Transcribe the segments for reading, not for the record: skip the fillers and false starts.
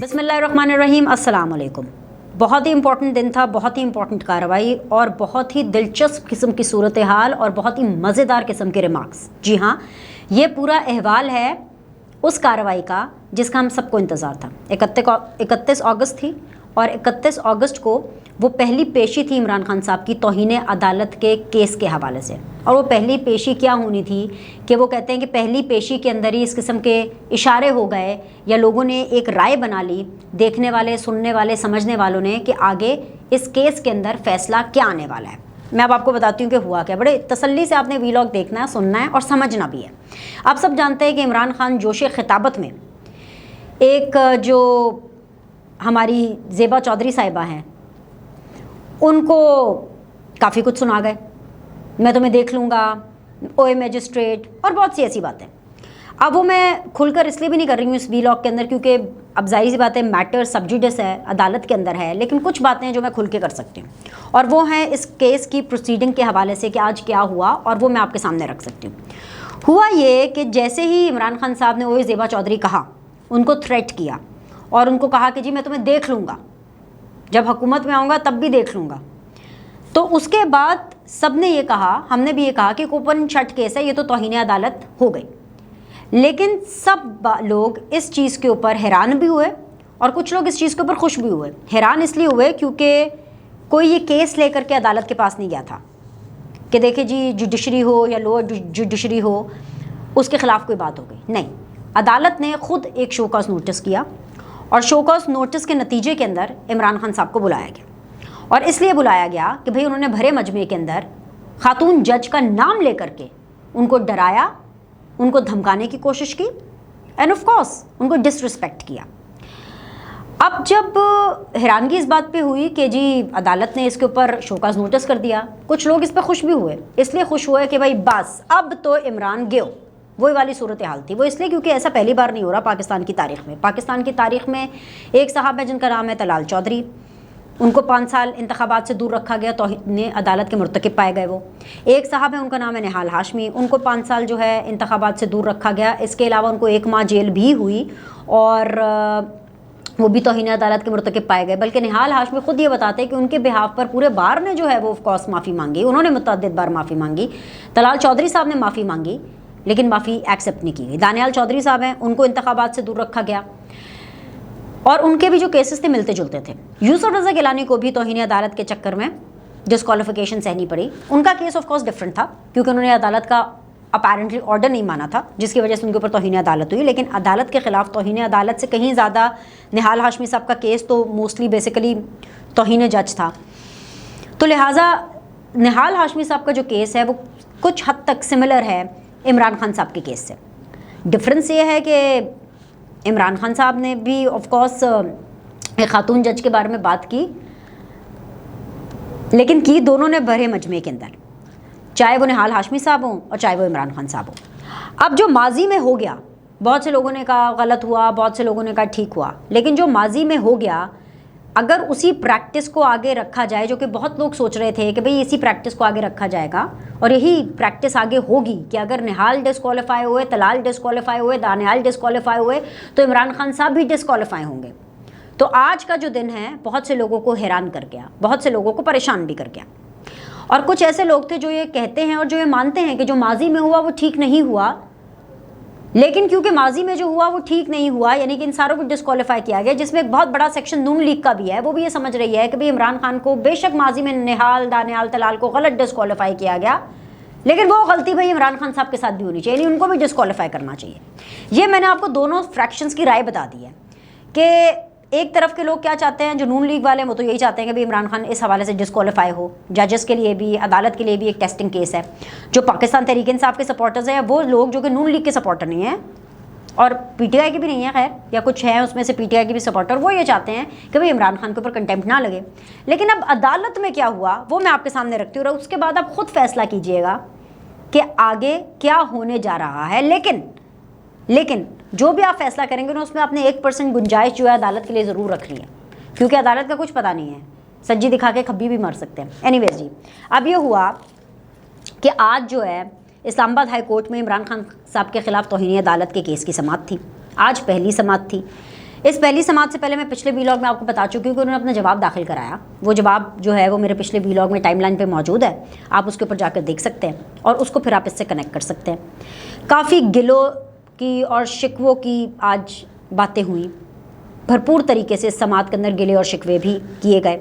बिस्मिल्लाहिर्रहमानिर्रहीम, अस्सलाम वालेकुम। बहुत ही इंपॉर्टेंट दिन था, बहुत ही इंपॉर्टेंट कार्रवाई और बहुत ही दिलचस्प किस्म की सूरत हाल और बहुत ही मज़ेदार किस्म के रिमार्क्स। जी हाँ, ये पूरा अहवाल है उस कार्रवाई का जिसका हम सबको इंतज़ार था। 31 अगस्त थी और 31 अगस्त को वो पहली पेशी थी इमरान खान साहब की तौहीन अदालत के केस के हवाले से। और वो पहली पेशी क्या होनी थी कि वो कहते हैं कि पहली पेशी के अंदर ही इस किस्म के इशारे हो गए या लोगों ने एक राय बना ली, देखने वाले, सुनने वाले, समझने वालों ने, कि आगे इस केस के अंदर फ़ैसला क्या आने वाला है। मैं अब आपको बताती हूँ कि हुआ क्या। बड़े तसल्ली से आपने वीलॉग देखना है, सुनना है और समझना भी है। आप सब जानते हैं कि इमरान खान जोश खिताबत में एक जो हमारी ज़ेबा चौधरी साहिबा हैं उनको काफ़ी कुछ सुना गए, मैं तुम्हें देख लूँगा, ओए मैजिस्ट्रेट और बहुत सी ऐसी बातें। अब वो मैं खुलकर इसलिए भी नहीं कर रही हूँ इस वीलॉग के अंदर क्योंकि अब जाहिर सी बात है मैटर सब जुडिस है, अदालत के अंदर है, लेकिन कुछ बातें जो मैं खुल के कर सकती हूँ और वो हैं इस केस की प्रोसीडिंग के हवाले से कि आज क्या हुआ और वो मैं आपके सामने रख सकती हूँ। हुआ ये कि जैसे ही इमरान खान साहब ने ओए ज़ेबा चौधरी कहा, उनको थ्रेट किया और उनको कहा कि जी मैं तुम्हें देख लूँगा, जब हुकूमत में आऊँगा तब भी देख लूँगा, तो उसके बाद सब ने ये कहा, हमने भी ये कहा कि ओपन शट केस है, ये तो तौहीन अदालत हो गई। लेकिन सब लोग इस चीज़ के ऊपर हैरान भी हुए और कुछ लोग इस चीज़ के ऊपर खुश भी हुए। हैरान इसलिए हुए क्योंकि कोई ये केस लेकर के अदालत के पास नहीं गया था कि देखे जी जुडिशरी हो या लोअर जुडिशरी हो उसके ख़िलाफ़ कोई बात हो गई। नहीं, अदालत ने ख़ुद एक शोकॉज नोटिस किया और शोकॉज नोटिस के नतीजे के अंदर इमरान खान साहब को बुलाया गया। और इसलिए बुलाया गया कि भाई उन्होंने भरे मजमे के अंदर खातून जज का नाम लेकर के उनको डराया, उनको धमकाने की कोशिश की एंड ऑफ कोर्स उनको डिसरिस्पेक्ट किया। अब जब हैरानगी इस बात पे हुई कि जी अदालत ने इसके ऊपर शोकॉज नोटिस कर दिया, कुछ लोग इस पर खुश भी हुए। इसलिए खुश हुए कि भाई बस अब तो इमरान गयो, वही वाली सूरत हाल थी। वो इसलिए क्योंकि ऐसा पहली बार नहीं हो रहा पाकिस्तान की तारीख़ में। पाकिस्तान की तारीख़ में एक साहब है जिनका नाम है तलाल चौधरी, उनको 5 साल इंतखाबात से दूर रखा गया, तौहीन अदालत के मुर्तकिब पाए गए। वो एक साहब है, उनका नाम है निहाल हाशमी, उनको 5 साल जो है इंतखाबात से दूर रखा गया। इसके अलावा उनको 1 माह जेल भी हुई और वो भी तौहीन अदालत के मुर्तकिब पाए गए। बल्कि निहाल हाशमी खुद ये बताते हैं कि उनके बिहाफ पर पूरे बार ने जो है वो ऑफकोर्स माफ़ी मांगी, उन्होंने मुतअद्दिद बार माफ़ी मांगी। तलाल चौधरी साहब ने माफ़ी मांगी लेकिन माफ़ी एक्सेप्ट नहीं की गई। दानियाल चौधरी साहब हैं, उनको इंतखाबात से दूर रखा गया और उनके भी जो केसेस थे मिलते जुलते थे। यूसुफ रज़ा गिलानी को भी तौहीन अदालत के चक्कर में डिस्क्वालिफिकेशन सहनी पड़ी। उनका केस ऑफ कोर्स डिफरेंट था क्योंकि उन्होंने अदालत का अपैरेंटली ऑर्डर नहीं माना था, जिसकी वजह से उनके ऊपर तौहीन अदालत हुई। लेकिन अदालत के ख़िलाफ़ तौहीन अदालत से कहीं ज़्यादा निहाल हाशमी साहब का केस तो मोस्टली बेसिकली तौहीन जज था। तो लिहाजा निहाल हाशमी साहब का जो केस है वो कुछ हद तक सिमिलर है इमरान खान साहब के केस से। डिफरेंस ये है कि इमरान खान साहब ने भी ऑफ कोर्स एक खातून जज के बारे में बात की, लेकिन की दोनों ने भरे मजमे के अंदर, चाहे वो निहाल हाशमी साहब हों और चाहे वो इमरान खान साहब हों। अब जो माजी में हो गया, बहुत से लोगों ने कहा गलत हुआ, बहुत से लोगों ने कहा ठीक हुआ, लेकिन जो माजी में हो गया अगर उसी प्रैक्टिस को आगे रखा जाए, जो कि बहुत लोग सोच रहे थे कि भाई इसी प्रैक्टिस को आगे रखा जाएगा और यही प्रैक्टिस आगे होगी कि अगर निहाल डिस्क्वालीफाई हुए, तलाल डिस्क्वालीफाई हुए, दानियाल डिस्क्वालीफाई हुए तो इमरान खान साहब भी डिस्क्वालीफाई होंगे। तो आज का जो दिन है बहुत से लोगों को हैरान कर गया, बहुत से लोगों को परेशान भी कर गया। और कुछ ऐसे लोग थे जो ये कहते हैं और जो ये मानते हैं कि जो माजी में हुआ वो ठीक नहीं हुआ, लेकिन क्योंकि माजी में जो हुआ वो ठीक नहीं हुआ, यानी कि इन सारों को डिस्क्वालीफाई किया गया, जिसमें एक बहुत बड़ा सेक्शन नून लीग का भी है, वो भी ये समझ रही है कि भाई इमरान खान को बेशक माजी में निहाल, दानियाल, तलाल को गलत डिस्क्वालीफाई किया गया, लेकिन वो गलती भाई इमरान खान साहब के साथ भी होनी चाहिए, यानी उनको भी डिस्क्वालीफाई करना चाहिए। ये मैंने आपको दोनों फ्रैक्शंस की राय बता दी है कि एक तरफ के लोग क्या चाहते हैं, जो नून लीग वाले हैं वो तो यही चाहते हैं कि भाई इमरान खान इस हवाले से डिस्क्वालीफाई हो। जजेस के लिए भी, अदालत के लिए भी एक टेस्टिंग केस है। जो पाकिस्तान तहरीक इंसाफ के सपोर्टर्स हैं वो लोग जो कि नून लीग के सपोर्टर नहीं हैं और पीटीआई की भी नहीं है, खैर, या कुछ है उसमें से पीटीआई की भी सपोर्टर, वो ये चाहते हैं कि भाई इमरान खान के ऊपर कंटेम्प्ट ना लगे। लेकिन अब अदालत में क्या हुआ वो मैं आपके सामने रखती हूँ और उसके बाद आप खुद फैसला कीजिएगा कि आगे क्या होने जा रहा है। लेकिन जो भी आप फैसला करेंगे ना उसमें आपने 1% गुंजाइश जो है अदालत के लिए ज़रूर रखनी है, क्योंकि अदालत का कुछ पता नहीं है, सज्जी दिखा के खब्बी भी मर सकते हैं। एनीवेज जी, अब ये हुआ कि आज जो है इस्लामाबाद हाई कोर्ट में इमरान खान साहब के खिलाफ तौहीन अदालत के केस की समाअत थी। आज पहली समाअत थी। इस पहली समाअत से पहले मैं पिछले वीलॉग में आपको बता चुकी हूँ कि उन्होंने अपना जवाब दाखिल कराया। वो जवाब जो है वो मेरे पिछले वीलॉग में टाइमलाइन पे मौजूद है, आप उसके ऊपर जाकर देख सकते हैं और उसको फिर आप इससे कनेक्ट कर सकते हैं। काफ़ी गिलों की और शिकवों की आज बातें हुई, भरपूर तरीके से इस समाअत के अंदर गिले और शिकवे भी किए गए,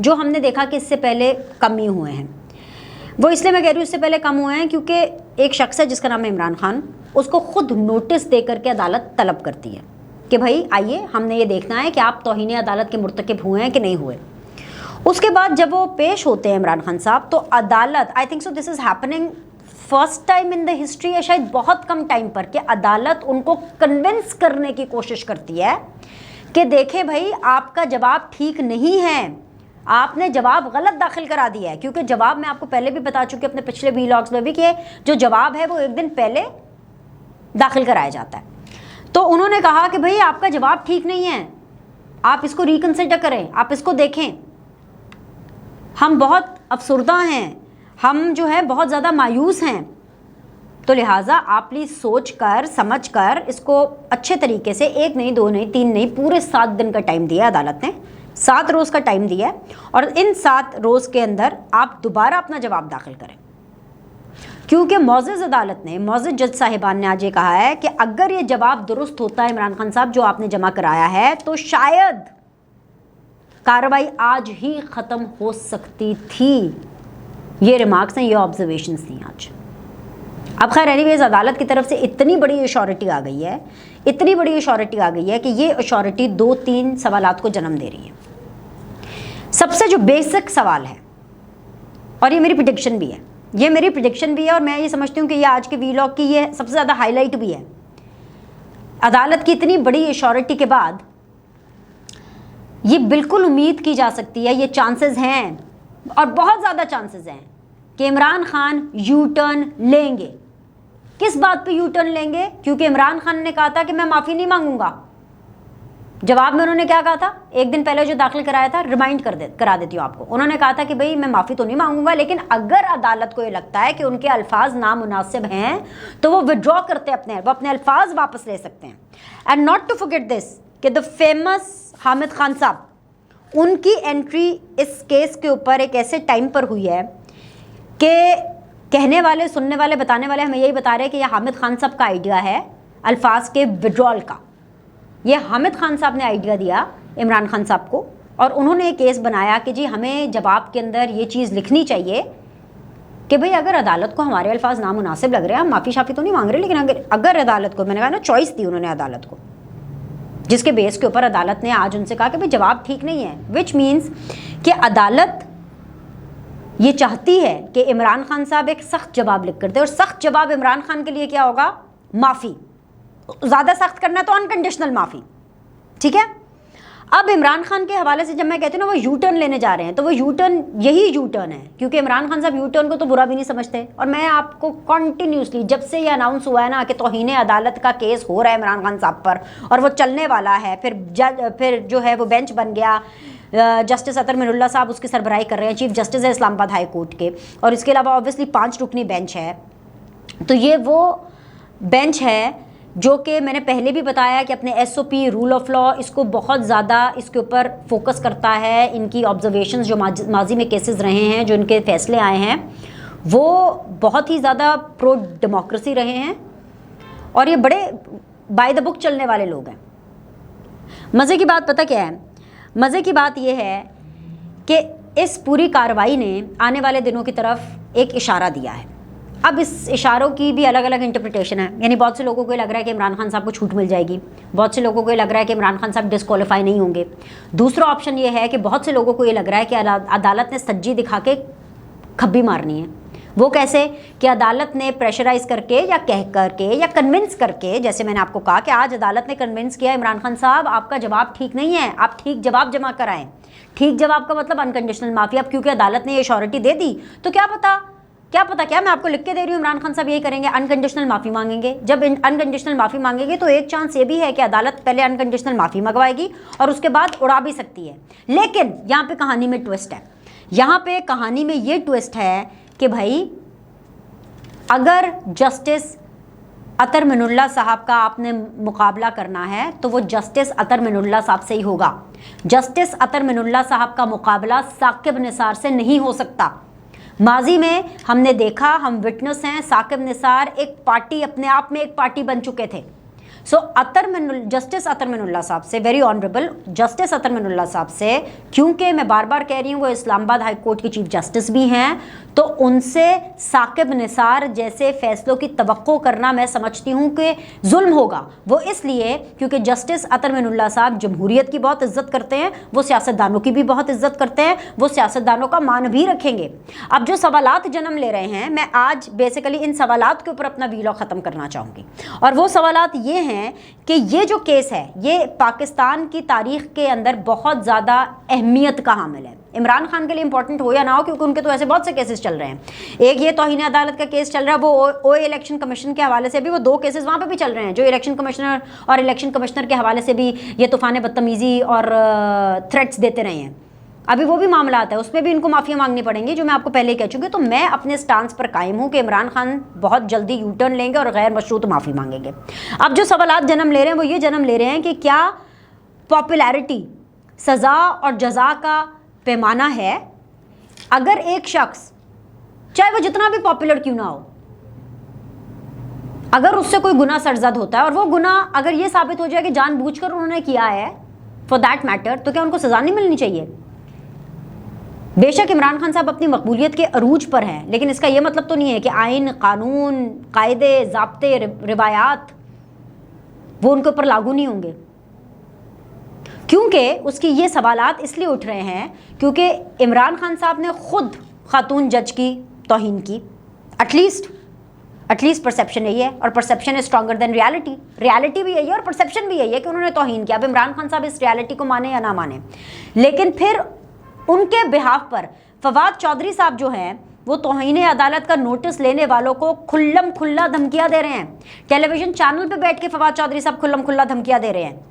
जो हमने देखा कि इससे पहले कम ही हुए हैं। वो इसलिए मैं कह रही हूँ इससे पहले कम हुए हैं क्योंकि एक शख्स है जिसका नाम है इमरान खान, उसको खुद नोटिस दे करके अदालत तलब करती है कि भाई आइए, हमने ये देखना है कि आप तौहीन अदालत के मुर्तकिब हुए हैं कि नहीं हुए। उसके बाद जब वो पेश होते हैं इमरान खान साहब, तो अदालत, I think so this is happening first time in the history, या शायद बहुत कम टाइम पर, कि अदालत उनको कन्विंस करने की कोशिश करती है कि देखें भाई आपका जवाब ठीक नहीं है, आपने जवाब गलत दाखिल करा दिया है। क्योंकि जवाब मैं आपको पहले भी बता चुकी अपने पिछले व्लॉग्स में भी कि जो जवाब है वो एक दिन पहले दाखिल कराया जाता है। तो उन्होंने कहा कि भाई आपका जवाब ठीक नहीं है, आप इसको रिकंसिडर करें, आप इसको देखें। हम बहुत अफसुर्दा हैं, हम जो है बहुत ज़्यादा मायूस हैं, तो लिहाजा आप प्लीज़ सोच कर समझ कर इसको अच्छे तरीके से, 1 नहीं 2 नहीं 3 नहीं, पूरे 7 दिन का टाइम दिया अदालत ने, 7 रोज़ का टाइम दिया है, और इन 7 रोज़ के अंदर आप दोबारा अपना जवाब दाखिल करें। क्योंकि मौज़िज़ अदालत ने, मौज़िज़ जज साहिबान ने आज ये कहा है कि अगर ये जवाब दुरुस्त होता है इमरान खान साहब जो आपने जमा कराया है, तो शायद कार्रवाई आज ही ख़त्म हो सकती थी। ये रिमार्क्स हैं, ये ऑब्जर्वेशंस थी आज। अब खैर एनीवेज अदालत की तरफ से इतनी बड़ी अश्योरिटी आ गई है, इतनी बड़ी अश्योरिटी आ गई है कि ये अश्योरिटी 2-3 सवालात को जन्म दे रही है। सबसे जो बेसिक सवाल है, और ये मेरी प्रेडिक्शन भी है, ये मेरी प्रेडिक्शन भी है, और मैं ये समझती हूँ कि ये आज के वीलॉग की ये सबसे ज़्यादा हाईलाइट भी है। अदालत की इतनी बड़ी अश्योरिटी के बाद ये बिल्कुल उम्मीद की जा सकती है, ये चांसेस हैं और बहुत ज़्यादा चांसेस हैं कि इमरान खान यू टर्न लेंगे। किस बात पे यू टर्न लेंगे? क्योंकि इमरान खान ने कहा था कि मैं माफ़ी नहीं मांगूंगा। जवाब में उन्होंने क्या कहा था, एक दिन पहले जो दाखिल कराया था, रिमाइंड करा देती हूँ आपको। उन्होंने कहा था कि भाई मैं माफ़ी तो नहीं मांगूंगा, लेकिन अगर अदालत को ये लगता है कि उनके अल्फाज नामुनासिब हैं तो वो विड्रॉ करते हैं, वो अपने अल्फाज वापस ले सकते हैं। And not to forget this कि द फेमस हामिद खान साहब, उनकी एंट्री इस केस के ऊपर एक ऐसे टाइम पर हुई है कि कहने वाले, सुनने वाले, बताने वाले हमें यही बता रहे हैं कि यह हामिद खान साहब का आइडिया है अल्फाज के विड्रॉल का। ये हामिद खान साहब ने आइडिया दिया इमरान खान साहब को, और उन्होंने एक केस बनाया कि जी हमें जवाब के अंदर ये चीज़ लिखनी चाहिए कि भाई अगर अदालत को हमारे अल्फाज नामुनासिब लग रहे हैं, हम माफ़ी शाफ़ी तो नहीं मांग रहे, लेकिन अगर अदालत को, मैंने कहा ना, चॉइस दी उन्होंने अदालत को, जिसके बेस के ऊपर अदालत ने आज उनसे कहा कि भाई जवाब ठीक नहीं है, विच मीन्स कि अदालत ये चाहती है कि इमरान खान साहब एक सख्त जवाब लिख कर दे। और सख्त जवाब इमरान खान के लिए क्या होगा? माफ़ी। ज़्यादा सख्त करना तो अनकंडीशनल माफ़ी, ठीक है। अब इमरान खान के हवाले से जब मैं कहती हूँ ना वो यू टर्न लेने जा रहे हैं, तो वो यू टर्न यही यू टर्न है, क्योंकि इमरान खान साहब यू टर्न को तो बुरा भी नहीं समझते। और मैं आपको कॉन्टीन्यूसली जब से ये अनाउंस हुआ है ना कि तौहीन अदालत का केस हो रहा है इमरान खान साहब पर, और वो चलने वाला है, फिर जो है वो बेंच बन गया, जस्टिस अतर मिनुल्ला साहब उसकी सरबराही कर रहे हैं, चीफ जस्टिस है इस्लामाबाद हाई कोर्ट के, और इसके अलावा ऑब्वियसली 5 रुकनी बेंच है। तो ये वो बेंच है जो कि मैंने पहले भी बताया कि अपने SOP, रूल ऑफ लॉ, इसको बहुत ज़्यादा इसके ऊपर फोकस करता है। इनकी ऑब्जर्वेशंस जो माजी में केसेस रहे हैं, जो इनके फैसले आए हैं, वो बहुत ही ज़्यादा प्रो डेमोक्रेसी रहे हैं, और ये बड़े बाय द बुक चलने वाले लोग हैं। मज़े की बात पता क्या है? मज़े की बात यह है कि इस पूरी कार्रवाई ने आने वाले दिनों की तरफ एक इशारा दिया है। अब इस इशारों की भी अलग अलग इंटरप्रिटेशन है। यानी बहुत से लोगों को ये लग रहा है कि इमरान खान साहब को छूट मिल जाएगी, बहुत से लोगों को ये लग रहा है कि इमरान खान साहब डिस्क्वालीफाई नहीं होंगे। दूसरा ऑप्शन ये है कि बहुत से लोगों को ये लग रहा है कि अदालत ने सज्जी दिखा के खब्बी मारनी है। वो कैसे? कि अदालत ने प्रेशराइज करके या कह करके या कन्विंस करके, जैसे मैंने आपको कहा कि आज अदालत ने कन्विंस किया इमरान खान साहब आपका जवाब ठीक नहीं है, आप ठीक जवाब जमा कराएं। ठीक जवाब का मतलब अनकंडीशनल माफ़ी। अब क्योंकि अदालत ने ये श्योरिटी दे दी, तो क्या पता मैं आपको लिख के दे रही हूँ, इमरान खान साहब यही करेंगे, अनकंडीशनल माफ़ी मांगेंगे। जब अनकंडीशनल माफ़ी मांगेंगे तो एक चांस ये भी है कि अदालत पहले अनकंडीशनल माफ़ी मंगवाएगी और उसके बाद उड़ा भी सकती है। लेकिन यहाँ पे कहानी में ट्विस्ट है, यहाँ पे कहानी में ये ट्विस्ट है कि भाई अगर जस्टिस अतर मिनुल्लाह साहब का आपने मुकाबला करना है तो वो जस्टिस अतर मिनुल्लाह साहब से ही होगा। जस्टिस अतर मिनुल्लाह साहब का मुकाबला साकिब निसार से नहीं हो सकता। माजी में हमने देखा, हम विटनेस हैं, साकिब निसार एक पार्टी, अपने आप में एक पार्टी बन चुके थे। सो जस्टिस अतर मिनुल्लाह साहब से, वेरी ऑनरेबल जस्टिस अतर मिनुल्लाह साहब से, क्योंकि मैं बार बार कह रही हूँ वो इस्लामाबाद हाई कोर्ट के चीफ जस्टिस भी हैं, तो उनसे साकिब निसार जैसे फैसलों की तवक्को करना मैं समझती हूँ कि जुल्म होगा। वो इसलिए क्योंकि जस्टिस अतर मिनुल्लाह साहब जमहूरियत की बहुत इज्जत करते हैं, वो सियासतदानों की भी बहुत इज्जत करते हैं, वो सियासतदानों का मान भी रखेंगे। अब जो सवालात जन्म ले रहे हैं, मैं आज बेसिकली इन सवालात के ऊपर अपना वीलॉग ख़त्म करना चाहूँगी। और वो सवालात ये हैं कि ये जो केस है ये पाकिस्तान की तारीख के अंदर बहुत ज़्यादा अहमियत का हामिल है। इमरान खान के लिए इंपॉर्टेंट हो या ना हो, क्योंकि उनके तो ऐसे बहुत से केसेस चल रहे हैं। एक ये तौहीन अदालत का केस चल रहा है, वो ओए इलेक्शन कमीशन के हवाले से भी वो 2 केसेस वहाँ पे भी चल रहे हैं, जो इलेक्शन कमिश्नर और इलेक्शन कमिश्नर के हवाले से भी ये तूफान बदतमीज़ी और थ्रेट्स देते रहे हैं। अभी वो भी मामला आता है, उस पर भी इनको माफ़िया मांगनी पड़ेंगी, जो मैं आपको पहले कह चुकी हूँ। तो मैं अपने स्टांस पर कायम हूँ कि इमरान खान बहुत जल्दी यू टर्न लेंगे और गैर मशरूत माफ़ी मांगेंगे। अब जो सवालात जन्म ले रहे हैं वो ये जन्म ले रहे हैं कि क्या पॉपुलैरिटी सज़ा और जज़ा का पैमाना है। अगर एक शख्स, चाहे वो जितना भी पॉपुलर क्यों ना हो, अगर उससे कोई गुनाह सरजद होता है और वो गुनाह अगर ये साबित हो जाए कि जानबूझकर उन्होंने किया है फॉर दैट मैटर, तो क्या उनको सज़ा नहीं मिलनी चाहिए? बेशक इमरान खान साहब अपनी मकबूलियत के अरूज पर हैं, लेकिन इसका यह मतलब तो नहीं है कि आइन, कानून, कायदे, ज़ाब्ते, रिवायात वो उनके ऊपर लागू नहीं होंगे। क्योंकि उसकी ये सवालात इसलिए उठ रहे हैं क्योंकि इमरान खान साहब ने खुद खातून जज की तौहीन की। एटलीस्ट परसेप्शन यही है, और perception is stronger than reality. Reality भी यही है और परसेप्शन भी यही है कि उन्होंने तौहीन किया। अब इमरान खान साहब इस रियलिटी को माने या ना माने, लेकिन फिर उनके बिहाफ पर फवाद चौधरी साहब जो हैं वो तौहीन अदालत का नोटिस लेने वालों को खुल्लम खुल्ला धमकियां दे रहे हैं। टेलीविजन चैनल पे बैठ के फवाद चौधरी साहब खुल्लम खुल्ला धमकियां दे रहे हैं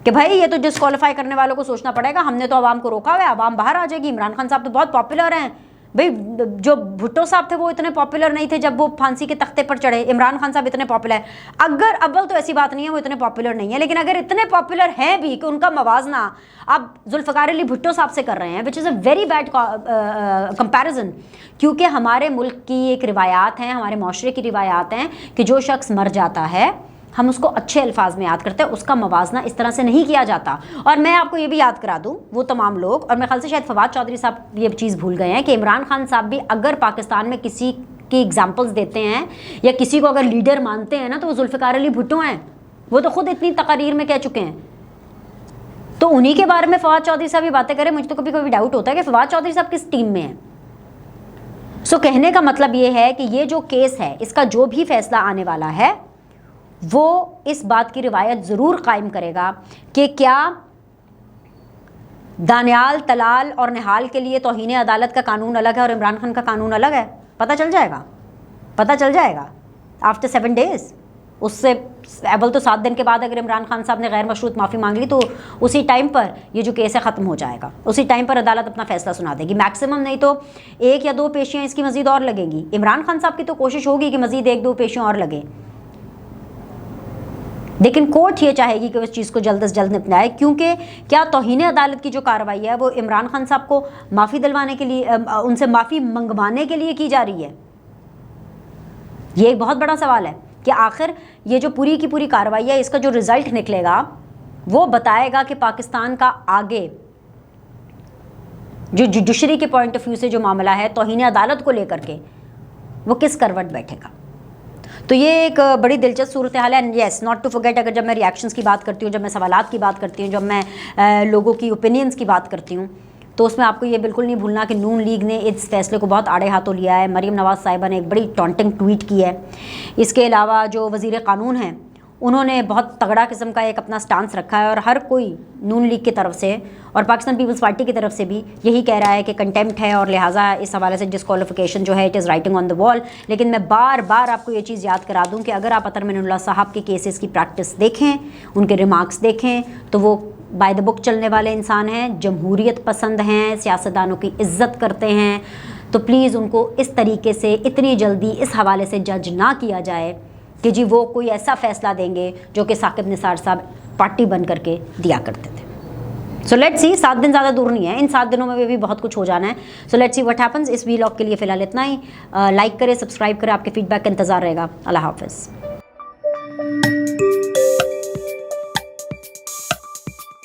कि भाई ये तो डिस्क्वालीफाई करने वालों को सोचना पड़ेगा, हमने तो आवाम को रोका हुआ है, आवाम बाहर आ जाएगी। इमरान खान साहब तो बहुत पॉपुलर हैं भाई। जो भुट्टो साहब थे वो इतने पॉपुलर नहीं थे जब वो फांसी के तख्ते पर चढ़े। इमरान खान साहब इतने पॉपुलर, अगर अव्वल तो ऐसी बात नहीं है वो इतने पॉपुलर नहीं है, लेकिन अगर इतने पॉपुलर हैं भी कि उनका मवाजना अब जुल्फ़िकार अली भुट्टो साहब से कर रहे हैं, which is a very bad comparison. क्योंकि हमारे मुल्क की एक रिवायात हैं, हमारे माशरे की रिवायात हैं कि जो शख्स मर जाता है हम उसको अच्छे अल्फाज में याद करते हैं, उसका मवाजना इस तरह से नहीं किया जाता। और मैं आपको ये भी याद करा दूं, वो तमाम लोग, और मेरे ख्याल से शायद फवाद चौधरी साहब ये चीज़ भूल गए हैं कि इमरान खान साहब भी अगर पाकिस्तान में किसी की एग्जाम्पल्स देते हैं या किसी को अगर लीडर मानते हैं ना, तो वो जुल्फ़िकार अली भुट्टो हैं। वो तो खुद इतनी तकारीर में कह चुके हैं। तो उन्हीं के बारे में फवाद चौधरी साहब ये बातें करें, मुझे तो कभी कभी डाउट होता है कि फवाद चौधरी साहब किस टीम में है। सो कहने का मतलब ये है कि ये जो केस है, इसका जो भी फैसला आने वाला है वो इस बात की रिवायत ज़रूर कायम करेगा कि क्या दानियाल, तलाल और निहाल के लिए तौहीन अदालत का कानून अलग है और इमरान खान का कानून अलग है। पता चल जाएगा आफ्टर 7 डेज़। उससे अव्वल तो 7 दिन के बाद अगर इमरान खान साहब ने गैर मशरूत माफ़ी मांग ली तो उसी टाइम पर ये जो केस है ख़त्म हो जाएगा, उसी टाइम पर अदालत अपना फैसला सुना देगी। मैक्सिमम नहीं तो 1 या 2 पेशियाँ इसकी मज़ीद और लगेंगी। इमरान खान साहब की तो कोशिश होगी कि मज़ीद 1-2 पेशियाँ और लगें, लेकिन कोर्ट ये चाहेगी कि उस चीज़ को जल्द से जल्द निपटाए। क्योंकि क्या तौहीन अदालत की जो कार्रवाई है वो इमरान खान साहब को माफ़ी दिलवाने के लिए, उनसे माफ़ी मंगवाने के लिए की जा रही है? ये एक बहुत बड़ा सवाल है कि आखिर ये जो पूरी की पूरी कार्रवाई है, इसका जो रिज़ल्ट निकलेगा वो बताएगा कि पाकिस्तान का आगे जो जुडिशरी के पॉइंट ऑफ व्यू से जो मामला है तौहीन अदालत को लेकर के, वो किस करवट बैठेगा। तो ये एक बड़ी दिलचस्प सूरत हाल है। येस, नॉट टू फॉरगेट, अगर जब मैं रिएक्शंस की बात करती हूँ, जब मैं सवालात की बात करती हूँ, जब मैं लोगों की ओपिनियंस की बात करती हूँ, तो उसमें आपको ये बिल्कुल नहीं भूलना कि नून लीग ने इस फैसले को बहुत आड़े हाथों लिया है। मरीम नवाज़ साहिबा ने एक बड़ी टॉन्टिंग ट्वीट की है। इसके अलावा जो वज़ीर क़ानून हैं उन्होंने बहुत तगड़ा किस्म का एक अपना स्टांस रखा है, और हर कोई नून लीग की तरफ से और पाकिस्तान पीपल्स पार्टी की तरफ से भी यही कह रहा है कि कंटेम्प्ट है और लिहाजा इस हवाले से डिस्क्वालिफिकेशन जो है it is writing on the wall. लेकिन मैं बार बार आपको ये चीज़ याद करा दूं कि अगर आप अतर मिनुल्लाह साहब के केसेस की प्रैक्टिस देखें, उनके रिमार्क्स देखें, तो वो बाय द बुक चलने वाले इंसान हैं, जमहूरियत पसंद हैं, सियासतदानों की इज़्ज़त करते हैं, तो प्लीज़ उनको इस तरीके से इतनी जल्दी इस हवाले से जज ना किया जाए कि जी वो कोई ऐसा फ़ैसला देंगे जो कि साकिब निसार साहब पार्टी बन करके दिया करते थे। सो लेट्स सी, 7 दिन ज़्यादा दूर नहीं है, इन 7 दिनों में भी बहुत कुछ हो जाना है। So let's see what happens. इस वीलॉग के लिए फ़िलहाल इतना ही। लाइक करें, सब्सक्राइब करें, आपके फीडबैक का इंतज़ार रहेगा। अल्लाह हाफ़िज़।